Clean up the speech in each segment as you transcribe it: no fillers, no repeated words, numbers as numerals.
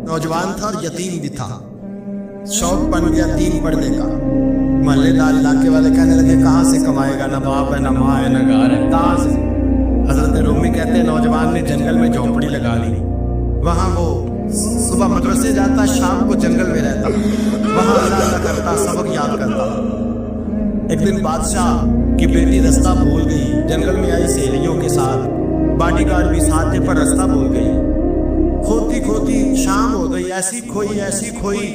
नौजवान था और यतीम भी था। शौक बन गया दीन पढ़ने का। महल्लेदार इलाके वाले कहने लगे कहाँ से कमाएगा, ना बाप है ना माँ है ना घर है, कहाँ से। हजरत रूमी कहते हैं नौजवान ने जंगल में झोंपड़ी लगा ली। वहाँ वो सुबह मदरसे जाता, शाम को जंगल में रहता, वहाँ अल्लाह करता, सबक याद करता। एक दिन बादशाह की बेटी रास्ता भूल गई, जंगल में आई सहेलियों के साथ, बॉडीगार्ड भी साथ थे पर रास्ता भूल गई। खोती खोती शाम हो गई, ऐसी खोई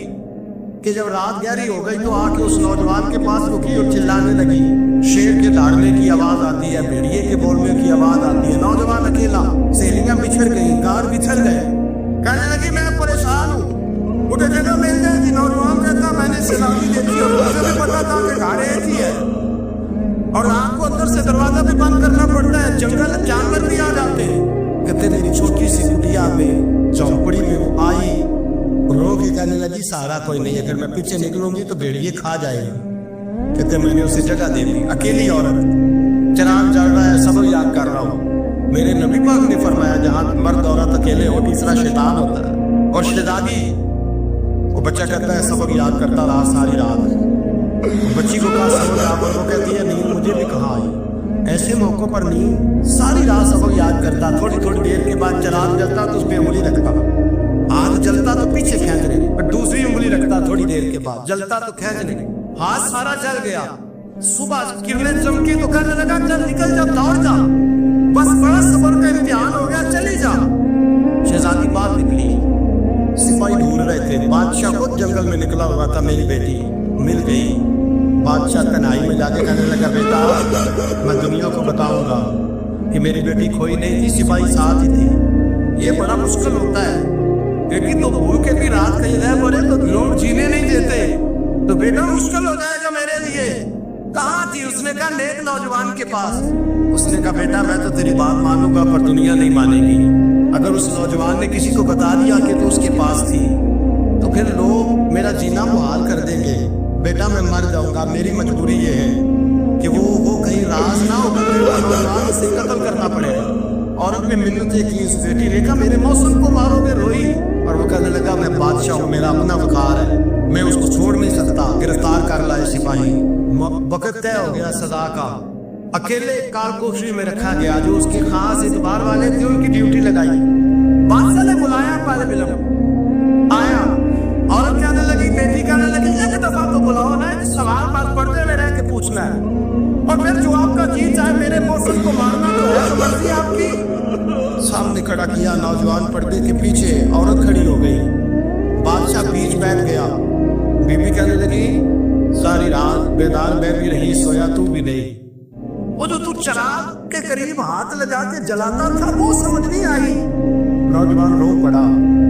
कि जब रात गहरी हो गई तो आके उस नौजवान के पास रुकी और चिल्लाने लगी। शेर के दहाड़ने की आवाज आती है, भेड़िए के बोलने की आवाज आती है। नौजवान अकेला, सहेलियां बिछड़ गई, कार बिछड़ गए। कहने लगी मैं परेशान हूँ, मुझे जगह मिल जाएगी। नौजवान कहता मैंने सलामी देखी और मुझे भी पता था कि गाड़ी एक ही है और रात को अंदर से दरवाजा भी बंद करना पड़ता है, जंगल जानवर भी आ जाते हैं। कहते मेरी छोटी सी कुटिया में झोंपड़ी में वो आई, रो के कहने लगी सहारा कोई नहीं, अगर मैं पीछे निकलूंगी तो भेड़िए खा जाएगी। कहते मैंने उसे जगह दे दी। अकेली औरत, चराग जल रहा है, सबक याद कर रहा हूँ। मेरे नबी पाक ने फरमाया जहाँ मर्द औरत अकेले हो तीसरा शैतान होता है। और शहजादी वो बच्चा कहता है सबक याद करता रहा सारी रात। बच्ची को कहा सबक याद, वो कहती है नींद मुझे भी कहाँ आई। ऐसे मौकों पर नींद सारी रात सबक याद करता। थोड़ी थोड़ी देर के बाद चराग जलता तो उस पर उंगली रखता, हाथ जलता तो पीछे खींचने, पर दूसरी उंगली रखता। थोड़ी देर के बाद जलता तो खींचने, हाथ सारा जल गया। सुबह किरणें चमकी तो कहने लगा चल निकल जा, दौड़ जा, बस बड़ा सबर का इम्तिहान हो गया, चली जा। शहजादी बात निकली, सिपाही ढूंढ रहे थे। बादशाह खुद जंगल में निकला हुआ था, मेरी बेटी मिल गई। बादशाह कन्हाई में जाके कहने लगा बेटा मैं दुनिया को बताऊंगा कि मेरी बेटी खोई नहीं थी, सिपाही साथ ही थी। ये बड़ा मुश्किल होता है क्योंकि तो भूल के भी रात कहीं रह पड़े तो लोग जीने नहीं देते, तो बेटा मुश्किल हो जाएगा मेरे लिए। कहाँ थी? उसने कहा नेक नौजवान के पास। उसने कहा बेटा मैं तो तेरी बात मानूंगा पर दुनिया नहीं मानेगी। अगर उस नौजवान ने किसी को बता दिया कि तो उसके पास थी तो फिर लोग मेरा जीना मुहाल कर देंगे। बेटा मैं मर जाऊंगा, मेरी मजबूरी ये है कि वो कहीं राज ना हो, नौजवान से कत्ल करना पड़ेगा। औरत ने मिन्नतें की, उस बेटी ने कहा मेरे मौसम को मारोगे, रोई। और वो कहने लगा मैं बादशाह हूँ, मेरा अपना वकार है, मैं उसको छोड़ नहीं सकता। गिरफ्तार कर लाए सिपाही। वक्त तय हो गया सजा का। अकेले कारकोशरी में रखा गया, जो उसके खास इतबार वाले थे उनकी ड्यूटी लगाई। बादशाह ने बुलाया, तालिब इल्म आया। औरत कहने लगी, बेटी कहने लगी एक दफा तो बुलाओ ना, सवाल बात पर्दे में रह के पूछना है और फिर जो आपका जी चाहे मेरे मौसम को मारना तो है, तो मर्जी आपकी। सामने खड़ा किया, नौजवान पर्दे के पीछे, औरत खड़ी हो गई। बादशाह बीच बैठ गया। बीबी कहने लगी सारी रात बेदार मैं भी रही, सोया तू भी नहीं। वो जो तू चराग के करीब हाथ लगा के जलाता था वो समझ नहीं आई। नौजवान रो पड़ा,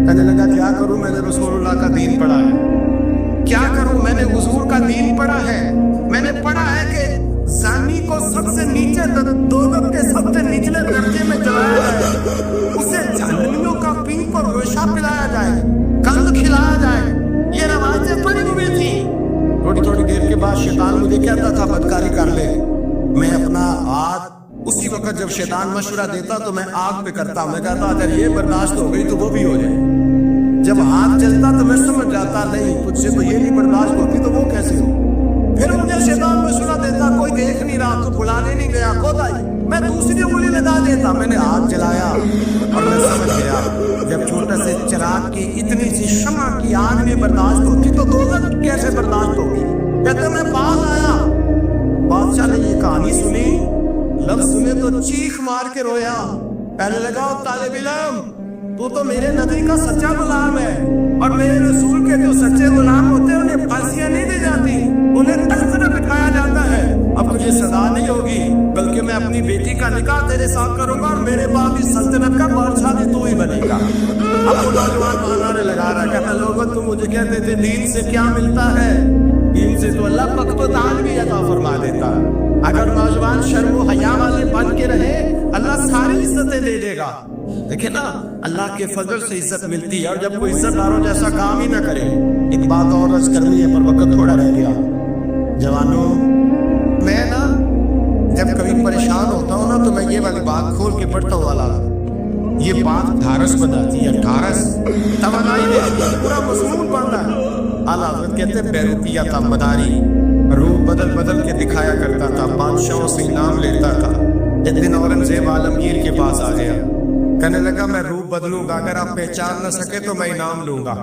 कहने लगा क्या करूं, मैंने रसूलुल्लाह का दीन पढ़ा है। क्या करूं, मैंने हुजूर का दीन पढ़ा है। मैंने पढ़ा है कि जानी को सबसे नीचे दोजख के सबसे निचले दर्जे में जलाया जाए, उसे जहन्नमियों का पीप और गोशा पिलाया जाए, कंद खिलाया जाए। ये रवायतें पड़ी हुई थी। थोड़ी थोड़ी देर के बाद शैतान मुझे कहता था बदकारी कर ले। मैं अपना हाथ उसी वक्त जब शैतान मशवरा देता तो मैं आग पे करता। मैं कहता अगर ये बर्दाश्त हो गई तो वो भी हो जाए। जब हाथ जलता तो मैं समझ जाता नहीं तुझसे तो ये नहीं बर्दाश्त होती तो वो कैसे हो। फिर मुझे शैतान मशवरा देता कोई देख नहीं रहा तो बुलाने नहीं गया, खुद आई। मैं दूसरी उंगली लगा देता। मैंने हाथ जलाया और मैं समझ गया जब छोटे से चिराग की इतनी सी शमा की आग में बर्दाश्त होती तो दोजख कैसे बर्दाश्त होगी। कहते मैं पास आया, बादशाह ने ये कहानी सुनी, लफ्ज सुने तो चीख मार के रोया। कहने लगा तालिब इल्म तू तो मेरे नबी का सच्चा गुलाम है और मेरे रसूल के जो सच्चे गुलाम होते हैं उन्हें फांसियां नहीं दी जाती, उन्हें तख्त पर बिठाया जाता है। अब तुझे सजा नहीं होगी बल्कि मैं अपनी बेटी का निकाह तेरे साथ करूंगा और मेरे बाद इस सल्तनत का बादशाह भी तू ही बनेगा। अब वो नौजवान बहाने लगा रहा, कहता लोगों तुम मुझे कहते थे दीन से क्या मिलता है, दीन से तो अल्लाह पख्तदान भी अता फरमा देता। अगर नौजवान शर्म व हया वाले बन के रहे अल्लाह सारी इज्जतें दे देगा। देखे ना अल्लाह के फजल से इज्जत मिलती है और जब कोई इज्जतदारों जैसा काम ही ना करे। एक बात और अर्ज करनी है पर वक्त थोड़ा रह गया। जवानों मैं ना जब कभी परेशान होता हूँ ना तो मैं ये वाली बात खोल के पढ़ता हूँ वाला ये बात ढारस बताती है, ढारस तवानाई देती पूरा मजमून बन रहा है। आला हज़रत कहते हैं बेरुपिया था मदारी, रूप बदल बदल के दिखाया करता था, बादशाहों से इनाम लेता था। एक दिन औरंगजेब आलमगीर के पास आ गया, कहने लगा मैं रूप बदलूंगा, अगर आप पहचान न सके तो मैं इनाम लूंगा।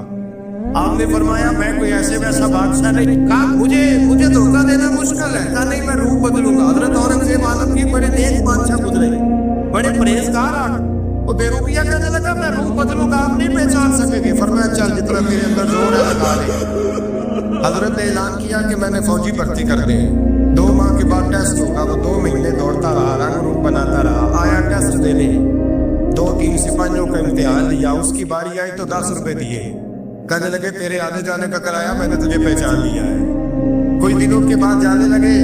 आपने फरमाया मैं कोई ऐसे वैसा बादशाह नहीं, कहा मुझे धोखा देना मुश्किल है, कहा नहीं मैं रूप बदलूंगा। हजरत औरंगजेब आलमगीर बड़े नेक बादशाह गुजरे, बड़े परहेजगार। वो बेरुपिया कहने लगा मैं रूप बदलूंगा, आप नहीं पहचान सकेंगे। फरमाया चल जितना तेरे अंदर जोर है लगा ले। हजरत ने ऐलान किया कि मैंने फौजी भर्ती कर दी, 2 माह के बाद टेस्ट होगा। वो 2 महीने दौड़ता रहा, रंग रूप बनाता रहा, आया टेस्ट देने, 2-3 सिपाहियों का इम्तिहान लिया, उसकी बारी आई तो 10 रुपए दिए, कहने लगे तेरे आने जाने का किराया मैंने तुझे पहचान लिया है। कुछ दिनों के बाद जाने लगे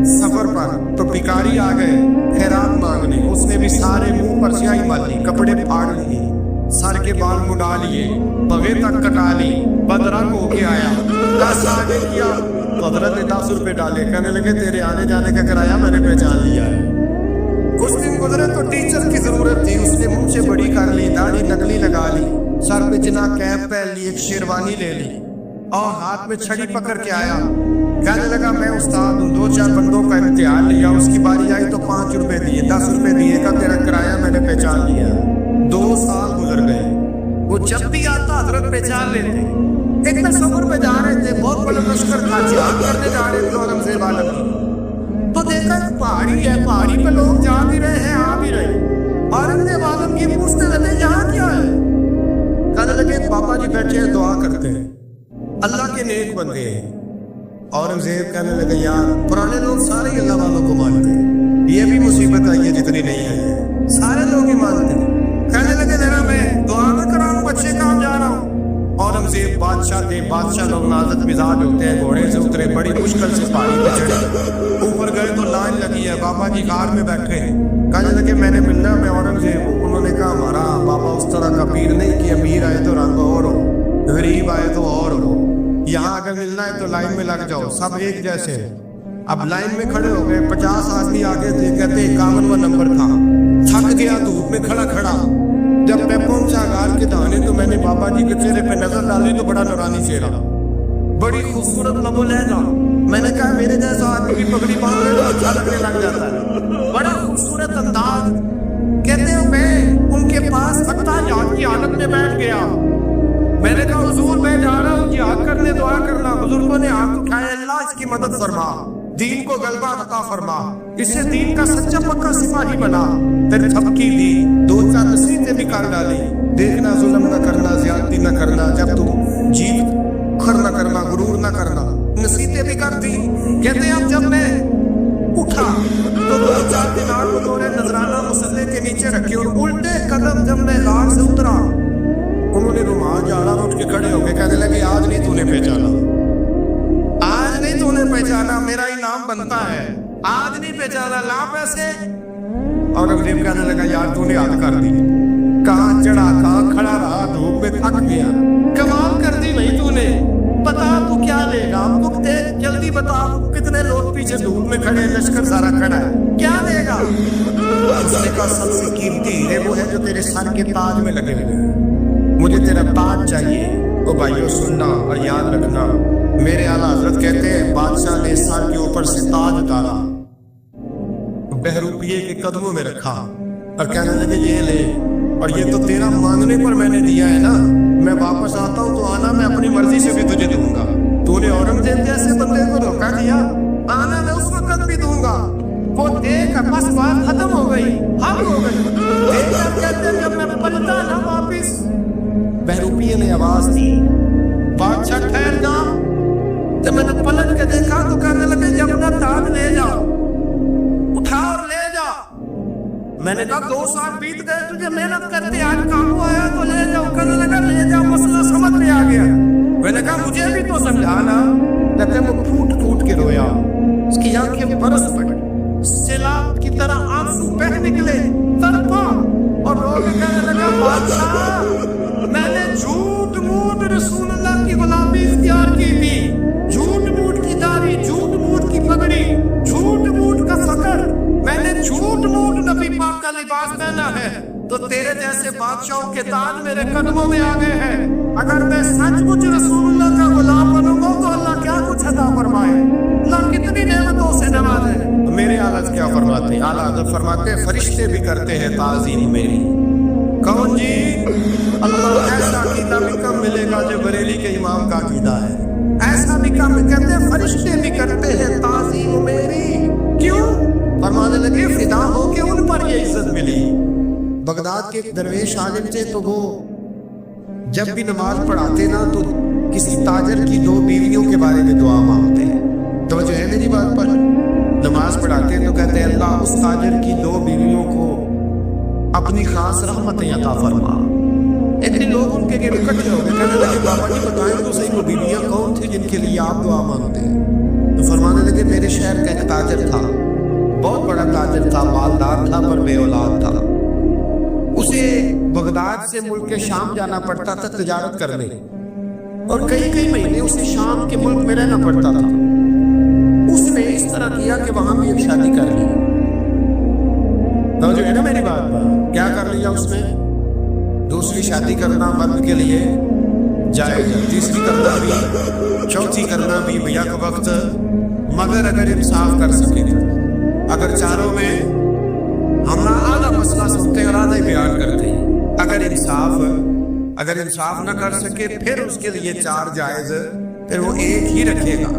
सफर पर, तो भिखारी आ गए खैरात मांगने, उसने भी सारे मुंह पर स्याही मारी, कपड़े फाड़ लिए, सर के बाल मुड़ा लिए, बगे तक कटा ली, बदरंग होके आया, 10 आगे किया तो हजरत ने 10 रुपए डाले, कहने लगे तेरे आने जाने का किराया मैंने पहचान लिया है। कुछ दिन गुजरे तो टीचर की जरूरत थी, उसने मुंह से बड़ी कर ली, दाढ़ी नकली लगा ली, सर पे जना कैप पहन ली, एक शेरवानी ले ली और हाथ में छड़ी पकड़ के आया, कहने लगा मैं उस्ताद हूँ, 2-4 बंदों का इम्तिहान लिया, उसकी बारी आई तो 5 रुपए दिए, 10 रुपए दिए का तेरा किराया मैंने पहचान लिया। 2 साल गुजर गए, वो जब भी आता हजरत पहचान लेते। एक दिन सफर पे जा रहे थे, बहुत बड़ा लश्कर था, जिहाद करने जा रहे थे औरंगजेब आलमगीर, तो देखा पहाड़ी है, पहाड़ी पे लोग जा भी रहे हैं आ भी रहे। औरंगजेब आलमगीर पूछते लगे यहाँ क्या है, कहने लगे पापा जी बैठे हैं दुआ करते हैं, अल्लाह के नेक बंदे हैं। औरंगजेब कहने लगे यार पुराने लोग सारे ही अल्लाह वालों को मानते हैं, ये भी मुसीबत आई है जितनी नहीं आई है, सारे लोग ही मानते हैं। कहने लगे जरा मैं दुआ न कराऊं, बच्चे काम जा रहा हूँ। औरंगजेब बादशाह थे, बादशाह लोग नाज़ुक मिजाज होते हैं, घोड़े से उतरे, बड़ी मुश्किल से पहाड़ी पे चढ़े, ऊपर गए तो लाइन लगी है, बाबा जी कार में बैठे हैं। कहने लगे मैंने मिलना, मैं औरंगजेब हूँ। उन्होंने कहा हमारा बाबा उस तरह का पीर नहीं कि अमीर आए तो रंग और हो, गरीब आए तो और हो, यहाँ अगर मिलना है तो लाइन में लग जाओ, सब एक जैसे। अब लाइन में खड़े हो गए, 50 आदमी आगे थे, कहते 51वां नंबर था, थक गया धूप में खड़ा खड़ा। जब मैं पहुंचा गार के दाने तो मैंने बाबा जी के चेहरे पे नजर डाली तो बड़ा नूरानी चेहरा, बड़ी खूबसूरत लबो लहजा। मैंने कहा मेरे जैसा आदमी पगड़ी बांध ले तो अच्छा लगने लग जाता है, बड़ा खूबसूरत अंदाज। कहते हो मैं उनके पास अत्ता जात की हालत में बैठ गया, मैंने कहा हुजूर मैं जा रहा हूँ जिहाद करने, दुआ करना। बुजुर्गों ने हाथ उठाए, अल्लाह इसकी मदद फरमा, दीन को गलबा अता फरमा, इससे दीन का सच्चा पक्का सिपाही बना। तेरे थपकी दी, 2-4 नसीहतें भी कर डाली, देखना जुल्म न करना, ज्यादती न करना, जब तू जीत खर न करना, गुरूर न करना, नसीहतें भी कर दी। कहते अब जब मैं उठा तो 2-4 दिनार बतौर नजराना मुसल्ले के नीचे रखे और उल्टे कदम जब मैं गार से उतरा, उन्होंने रुमाल झाड़ा, उठ के खड़े हो गए, कहने लगे आज नहीं तूने पहचाना, आज नहीं तूने पहचाना, मेरा इनाम बनता है, आज नहीं पहचाना, ला पैसे। औरंगजेब कहने लगा यार तूने याद कर दी, कहाँ चढ़ा कहाँ खड़ा रहा, धूप में थक गया, कमाल कर दी नहीं तूने। बता तू क्या लेगा, तू दे जल्दी बता, कितने लोग पीछे धूप में खड़े, लश्कर सारा खड़ा है, क्या लेगा। उसने कहा सबसे कीमती हीरे वो है जो तेरे सर के ताज में लगे हुए, मुझे तेरा ताज चाहिए। तो भाइयों सुनना और याद रखना, मेरे आला हजरत कहते हैं बादशाह ने सर के ऊपर से ताज उतारा, बहरूपिये के कदमों में रखा और कहने लगे ये ले, और ये तो तेरा मांगने पर मैंने दिया है ना, मैं वापस आता हूँ तो आना, मैं अपनी मर्जी से भी तुझे दूंगा। तूने औरंगजेब जैसे बंदे को धोखा दिया, आना मैं उस वक्त भी दूंगा। वो देख बस बात खत्म हो गई, हम हो गई, कहते जब मैं पलटा ना वापिस। बहरूपिये ने आवाज दी बादशाह ठहर जा, जब मैंने पलट के देखा तो कहने लगे जब ना ताज ले जाओ, उठा और ले जा। मैंने कहा 2 साल बीत गए तुझे मेहनत करते, आज काम आया तो ले जाओ। कहने लगा ले जाओ, मसला समझ में आ गया। मैंने कहा मुझे भी तो समझाना। कहते वो फूट फूट के रोया, उसकी आंखें बरस पड़ी, सैलाब की तरह आंसू बह निकले, तड़पा और रो के कहने लगा बादशाह मैंने झूठ मूठ रसूलुल्लाह की गुलामी इख्तियार की थी, झूठ मूठ की दाढ़ी, झूठ मूठ की पगड़ी, झूठ मूठ का फकर, मैंने झूठ मूठ नबी पाक का लिबास पहना है, तो तेरे जैसे बादशाहों के ताज मेरे कदमों में आ गए हैं। अगर मैं सच फरमाते फरिश्ते भी करते हैं ताज़ीम मेरी। कौन जी? अल्लाह ऐसा अकीदा भी कम मिलेगा जो बरेली के इमाम का अकीदा है। ऐसा भी कम कहते हैं फरिश्ते भी करते हैं ताज़ीम मेरी। क्यों? फरमाने लगे फिदा हो के उन पर ये इज्जत मिली। बगदाद के एक दरवेश आलिम थे, तो वो जब भी नमाज पढ़ाते ना तो किसी ताजर की 2 बीवियों के बारे में दुआ मांगते हैं। तो जो है मेरी बात पर, नमाज पढ़ाते हैं तो कहते हैं अल्लाह उस ताजर की 2 बीवियों को अपनी खास रहमतें अता फरमा। इतने लोग उनके के इकट्ठे हो गए, कहने लगे बाबा जी बताएं तो सही वो बीवियां कौन थी जिनके लिए आप दुआ मांगते हैं? तो फरमाने लगे मेरे शहर का एक ताजर था, बहुत बड़ा ताजर था, मालदार था पर बे औलाद था। उसे बगदाद से मुल्क के शाम जाना पड़ता था तिजारत करने, और कई कई महीने उसे शाम के मुल्क में रहना पड़ता था। उसने इस तरह किया कि वहां भी एक शादी कर ली। तो जो है ना मेरी बात पर, क्या कर लिया उसने? दूसरी शादी करना मर्द के लिए जायज, तीसरी करना भी, चौथी करना भी भैया का वक्त, मगर अगर इंसाफ कर सके, अगर चारों में हम आधा मसला सुनते और आधा ही बयान करते हैं, अगर इंसाफ न कर सके फिर उसके लिए 4 जायज, फिर वो 1 ही रखेगा।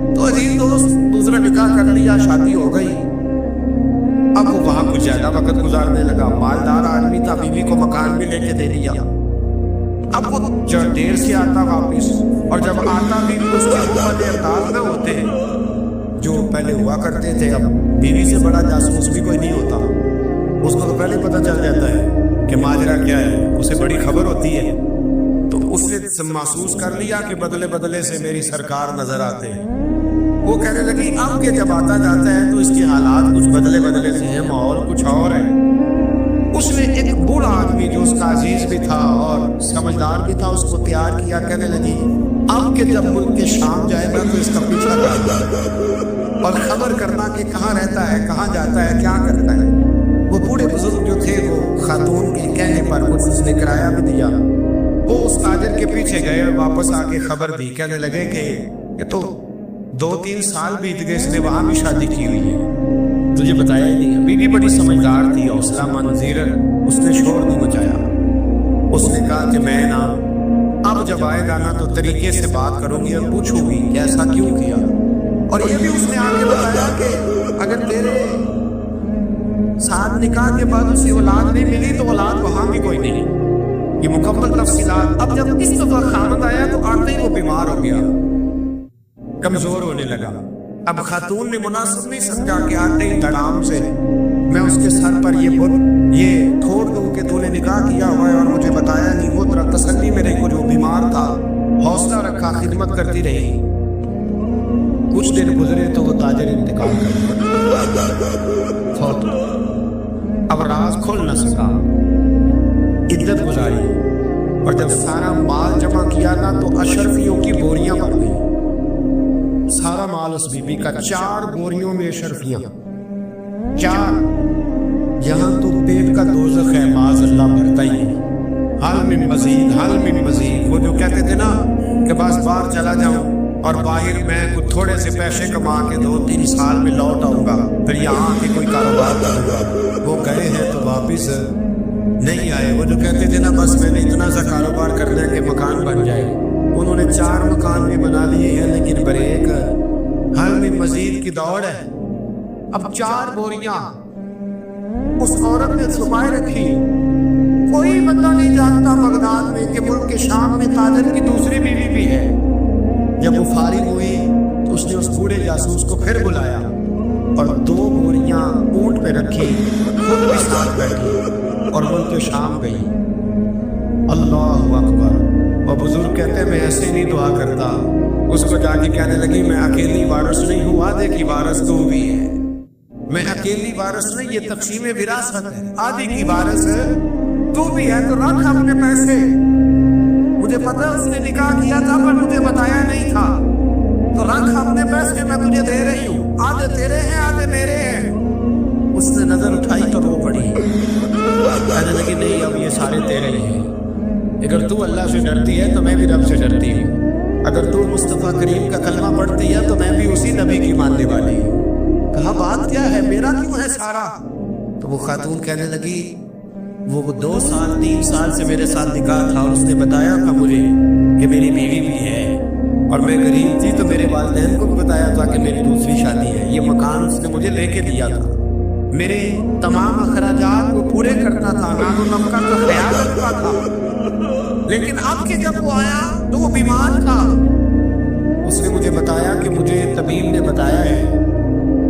तो अजीज दोस्त, दूसरा निकाह कर लिया, शादी हो गई। अब वो वहां कुछ ज्यादा वक्त गुजारने लगा, मालदार आदमी था, बीवी को मकान भी लेके दे दिया। अब वो जब देर से आता वापिस, और जब आता भी उसके वो वाले अंदाज न होते जो पहले हुआ करते थे। अब बीवी से बड़ा जासूस भी कोई नहीं होता, उसको तो पहले पता चल जाता है कि माजरा क्या है, उसे बड़ी खबर होती है। तो उसने महसूस कर लिया कि बदले बदले से मेरी सरकार नजर आते हैं। वो कहने लगी अब के जब आता जाता है तो इसके हालात कुछ बदले बदले से हैं, माहौल कुछ और है। उसने एक बूढ़ा आदमी जो उसका अजीज भी था और समझदार भी था, उसको तैयार किया। कहने लगी अब के जब मुल्क के शाम जाएगा तो इसका पीछा करना और खबर करना कि कहाँ रहता है, कहाँ जाता है, क्या करता है। वो बूढ़े बुजुर्ग जो थे वो खातून के कहने पर कुछ उसने किराया भी दिया। वो उस ताजर के पीछे गए और वापस आके खबर दी। कहने लगे कि ये तो 2-3 साल बीत गए, इसने वहां भी शादी की हुई है, तुझे बताया ही नहीं। बीवी बड़ी समझदार थी, हौसला मंद, जीरक, उसने शोर नहीं मचाया। उसने कहा कि मैं ना अब जब आएगा ना तो तरीके से बात करूंगी और पूछूंगी कि ऐसा क्यों किया। और ये भी उसने आगे बताया कि अगर तेरे साथ निकाह के बाद उसे औलाद नहीं मिली तो औलाद वहां भी कोई नहीं। ये मुकम्मल तफसीलात। अब जब इस दफा खामद आया तो आते ही वो बीमार हो गया, कमजोर होने लगा। अब खातून ने मुनासिब नहीं समझा कि आते ही धड़ाम से मैं उसके सर पर ये ठोड़ दूं कि तूने निकाह किया हुआ है और मुझे बताया नहीं। वो तरह तसल्ली में रही, जो बीमार था हौसला रखा, खिदमत करती रही। कुछ दिन गुजरे तो वो ताजर इंतकाल कर गया। अब राज खोल न सका, इद्दत गुजारी, और जब सारा माल जमा किया ना तो अशरफियों की बोरियां भर गई। सारा माल उस बीबी का, 4 बोरियों में अशरफियां, 4। यहाँ तो पेट का दोज़ख है, माज़ अल्लाह भरता ही है। हाल में मजीद, वो जो कहते थे ना कि बस बाहर चला जाऊं और बाहर मैं कुछ थोड़े से पैसे कमा के 2-3 साल में लौट आऊंगा, फिर यहाँ आके कोई कारोबार करूंगा। वो गए हैं तो वापिस नहीं आए। वो जो कहते थे ना बस मैंने इतना सा कारोबार करना है कि मकान बन जाए, उन्होंने 4 मकान भी बना लिए हैं, लेकिन ब्रेक हाल में मजीद की दौड़ है। अब 4 बोरियां उस औरत ने छुपाए रखी। कोई बंदा नहीं जानता बगदाद में कि मुल्क के शाम में ताजर की दूसरी बीवी भी है। जब वो फारिग हुई तो उसने उस बूढ़े जासूस को फिर बुलाया और 2 बोरियां ऊंट पे रखी, खुद भी साथ बैठी और मुल्क के शाम गई। अल्लाह अकबर। और बुजुर्ग कहते हैं मैं ऐसे नहीं दुआ करता। उसको जाके कहने लगी मैं अकेली वारिस नहीं हूँ, आधे की वारिस तू भी है। मैं अकेली वारिस नहीं, ये तक़सीम विरासत है, आधी की वारिस तू भी है। तो रख अपने पैसे, मुझे पता है उसने निकाह किया था पर मुझे बताया नहीं था, तो रख अपने पैसे, मैं तुझे दे रही हूँ, आधे तेरे हैं आधे मेरे हैं। उसने नजर उठाई तो रो पड़ी, कहने लगी नहीं अब ये सारे तेरे ही हैं। अगर तू अल्लाह से डरती है तो मैं भी रब से डरती हूँ। अगर तू मुस्तफ़ा करीम का कलमा पढ़ती है तो मैं भी उसी नबी की मानने वाली हूँ। कहा बात क्या है, मेरा क्यों है सारा? وہ خاتون کہنے لگی وہ 2 سال 3 سال سے میرے ساتھ نکاح تھا اور اس نے بتایا تھا مجھے کہ میری بیوی بھی ہے اور میں غریب تھی تو میرے والدین کو بھی بتایا تھا کہ میری دوسری شادی ہے. یہ مکان اس نے مجھے لے کے دیا تھا, میرے تمام اخراجات وہ پورے کرتا تھا, نان و نمکا کا خیال رکھتا تھا. لیکن اب کہ جب وہ آیا تو وہ بیمار تھا. اس نے مجھے بتایا کہ مجھے طبیب نے بتایا ہے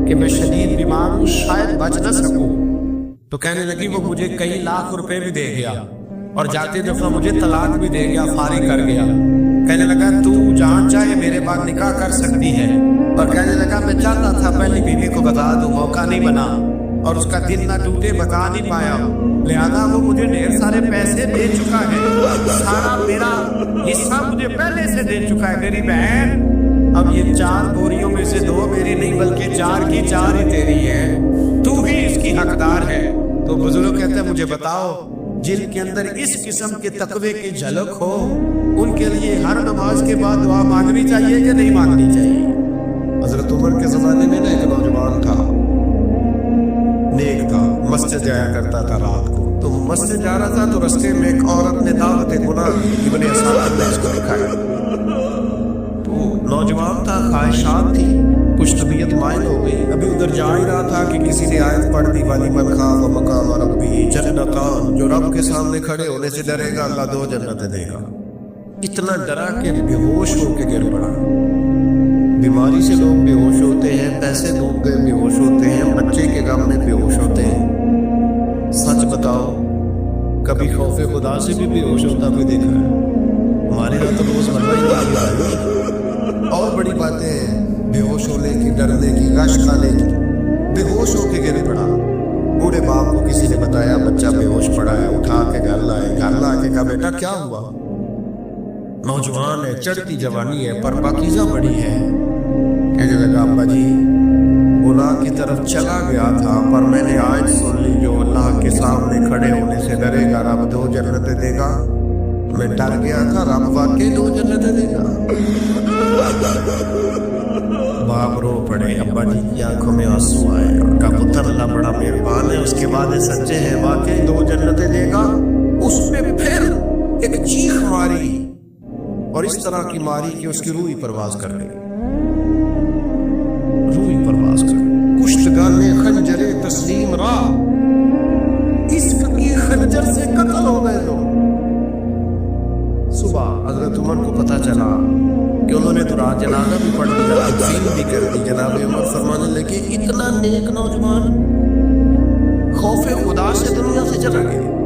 کہ میں شدید بیمار ہوں, شاید بچ نہ سکوں. تو کہنے لگی وہ مجھے کئی لاکھ روپے بھی دے گیا اور جاتے دفعہ مجھے طلاق بھی دے گیا, فارغ کر گیا. کہنے لگا تو جان چاہے میرے بعد نکاح کر سکتی ہے. اور کہنے لگا میں چاہتا تھا پہلی بیوی کو بتا دوں, موقع نہیں بنا اور اس کا دل نہ ٹوٹے, بتا نہیں پایا. لہذا وہ مجھے ڈھیر سارے پیسے دے چکا ہے, سارا میرا حصہ مجھے پہلے سے دے چکا ہے. میری بہن اب یہ 4 بوریوں میں سے 2 میری نہیں بلکہ 4 کی 4 ہی تیری ہے, تو ہی اس کی حقدار ہے. تو بزرگ کہتے ہیں مجھے بتاؤ جن کے اندر اس قسم کے تقوی کی جھلک ہو ان کے لیے ہر نماز کے بعد دعا مانگنی چاہیے کہ نہیں مانگنی چاہیے؟ حضرت عمر کے زمانے میں نا ایک نوجوان تھا, نیک تھا, مسجد جایا کرتا تھا رات کو. تو مسجد جا رہا تھا تو رستے میں ایک عورت نے دعوت گناہ ابن اسحاق نے اس کو دکھایا. تو نوجوان تھا, خواہشات تھی, کچھ طبیعت مائل ہو گئی. ابھی ادھر جا ہی رہا تھا کہ کسی نے آیت پڑھ دی والی من خاف مقام ربی جنتان, جو رب کے سامنے کھڑے ہونے سے ڈرے گا اللہ 2 جنتیں دے گا. اتنا ڈرا کہ بے ہوش ہو کے گر پڑا. بیماری سے لوگ بے ہوش ہوتے ہیں, پیسے ڈوب گئے بے ہوش ہوتے ہیں, بچے کے غم میں بے ہوش ہوتے ہیں. سچ بتاؤ کبھی خوف خدا سے بھی بے ہوش ہوتا کوئی دیکھا ہے؟ ہمارے یہاں تو روز مرہ اور بڑی باتیں ہیں, بے ہوش ہونے کی, ڈرنے کی, غش کھانے کی. بے ہوش ہو کے گر پڑا. بوڑھے باپ کو کسی نے بتایا بچہ بے ہوش پڑا ہے, اٹھا کے گھر لائے. گھر لا کے کہا بیٹا کیا ہوا؟ نوجوان ہے, چڑھتی جوانی ہے, پر پاکیزہ بڑی ہے. کہنے لگا ابا جی گناہ کی طرف چلا گیا تھا پر میں نے آج سن لی جو اللہ کے سامنے کھڑے ہونے سے ڈرے گا رب 2 جنتیں دے گا. میں ڈر گیا تھا, رب واقعی 2 جنتیں دے گا. باپ رو پڑے, ابا جی کی آنکھوں میں آنسو آئے اور کہا پتر اللہ بڑا مہربان ہے, اس کے بعد سچے ہیں, واقعی 2 جنتیں دے گا. اس میں پھر ایک چیخ ماری اور اس طرح کی ماری کہ اس کی روح پرواز کر گئی. روح پرواز کر گئی. کشتگانے خنجر تسلیم را, عشق کی خنجر سے قتل ہو گئے لوگ. صبح حضرت عمر کو پتہ چلا کہ انہوں نے تو رات جنازہ بھی پڑھ دیا, تدفین بھی کر دی. جناب عمر فرمانے لگے اتنا نیک نوجوان خوف خدا سے دنیا سے چلا گیا.